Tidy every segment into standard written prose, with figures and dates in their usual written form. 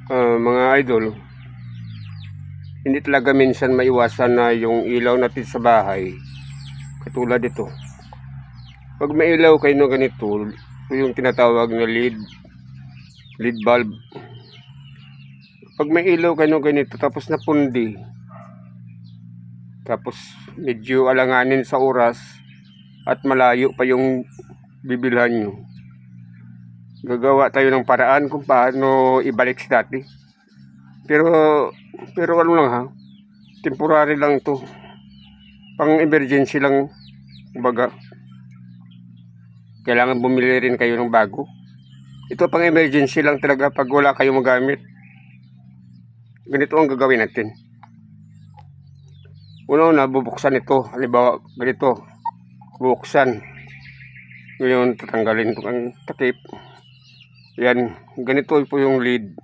Mga idol, hindi talaga minsan maiwasan na yung ilaw natin sa bahay, katulad ito. Pag may ilaw kayo na ganito, yung tinatawag na lead bulb. Pag may ilaw kayo na ganito tapos napundi, tapos medyo alanganin sa oras at malayo pa yung bibilhan nyo, gagawa tayo ng paraan kung paano ibalik sa dati. Pero ano lang ha, temporary lang ito, pang emergency lang. Kumbaga, kailangan bumili rin kayo ng bago. Ito pang emergency lang talaga pag wala kayong magamit. Ganito ang gagawin natin. Una, bubuksan ito. Halimbawa, ganito, bubuksan. Ngayon, tatanggalin ko ang takip. Yan, ganito po yung lead.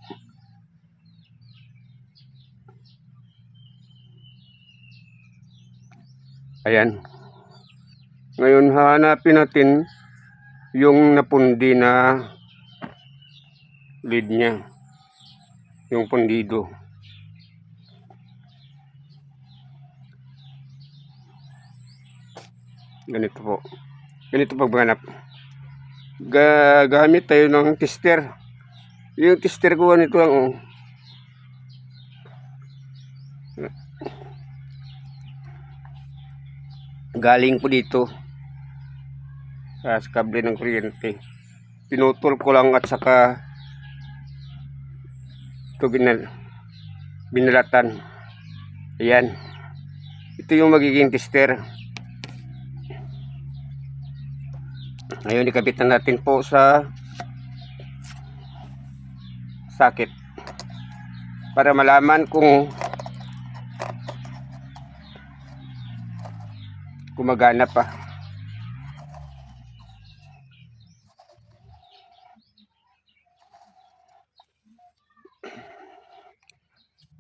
Ayan. Ngayon, hanapin natin yung napundi na lead niya. Yung pundido. Ganito po. Ganito paghanap. Gagamit tayo ng tester. Yung tester ko nito lang oh. Galing po dito sa kable ng kuryente. Pinutol ko lang at saka ito binalatan. Ayan. Ito yung magiging tester. Ngayon ikabitan natin po sa sakit para malaman kung gumagana pa.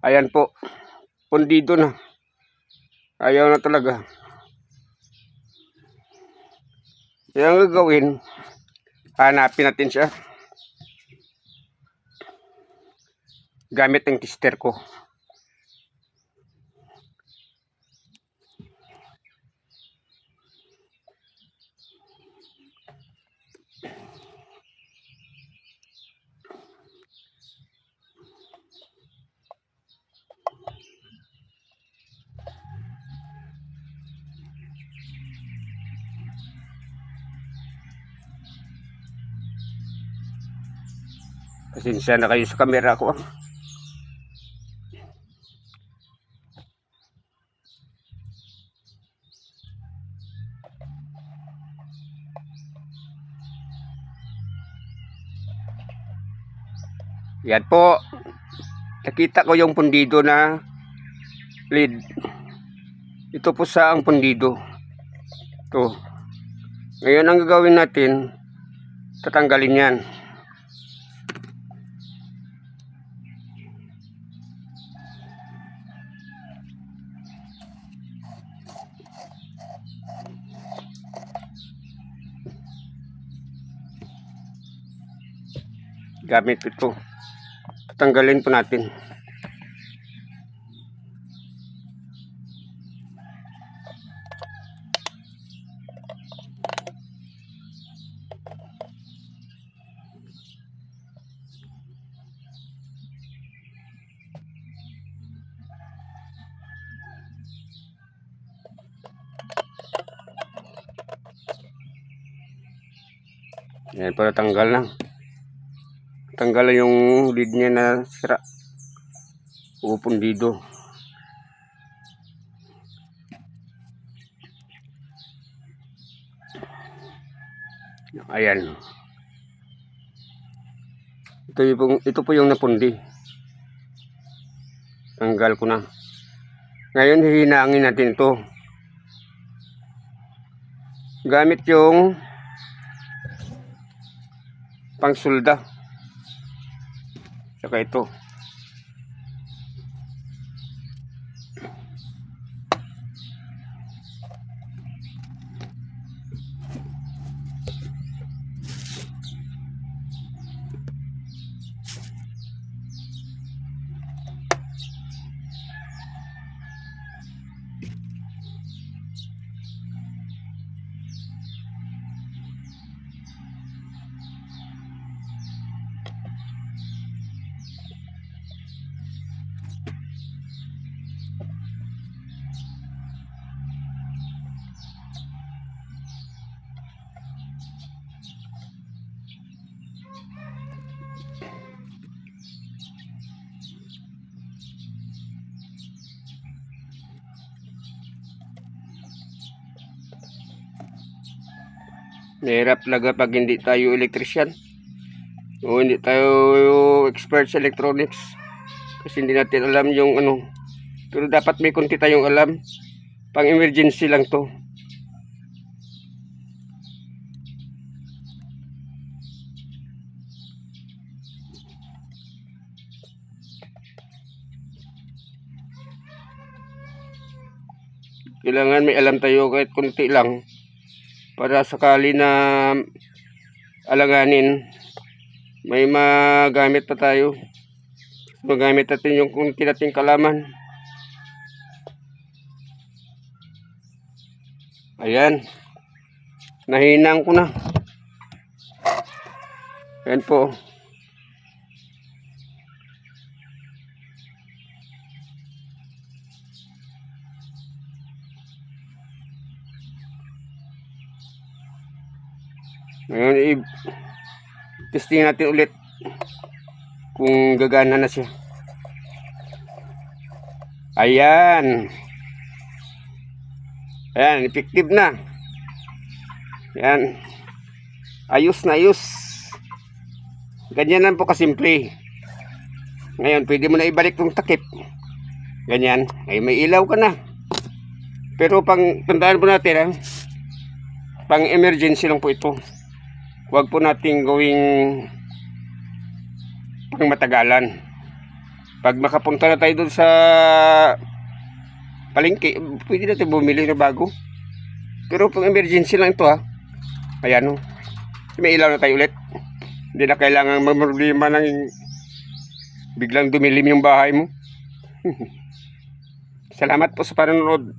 Ayan po, pundido na. Ayaw na talaga. Yung gagawin, hanapin natin siya gamit ang tester ko. Pasensya na kayo sa camera ko. Yan po. Nakita ko yung pundido na lead. Ito po sa ang pundido. Ito. Ngayon ang gagawin natin, tatanggalin yan. Gamit ito. Tatanggalin po natin. Yan, para tanggal na. Tanggal yung lead niya na sira o pundido. Ayan. Ito po yung napundi. Tanggal ko na. Ngayon hihinangin natin ito. Gamit yung pangsulda. Saka ito. Mahirap talaga pag hindi tayo electrician o hindi tayo expert sa electronics, kasi hindi natin alam yung ano. Pero dapat may konti tayong alam, pang emergency lang to. Kailangan may alam tayo kahit konti lang, para sakali na alanganin, may magamit pa tayo. Magamit natin yung konti nating kalaman. Ayan, nahinang ko na. Ayan po. Ngayon, testing natin ulit kung gagana na siya. Ayan. Ayan, effective na. Ayan. Ayos na ayos. Ganyan lang po kasimple. Ngayon, pwede mo na ibalik yung takip. Ganyan. Ay, may ilaw ka na. Pero tandaan po natin, ha? Pang emergency lang po ito. Huwag po nating gawing pang matagalan. Pag makapunta na tayo doon sa palengke, pwede natin bumili na bago. Pero pang emergency lang ito, ha. Ayan, oh. May ilaw na tayo ulit. Hindi na kailangan problema ng biglang dumilim yung bahay mo. Salamat po sa panonood.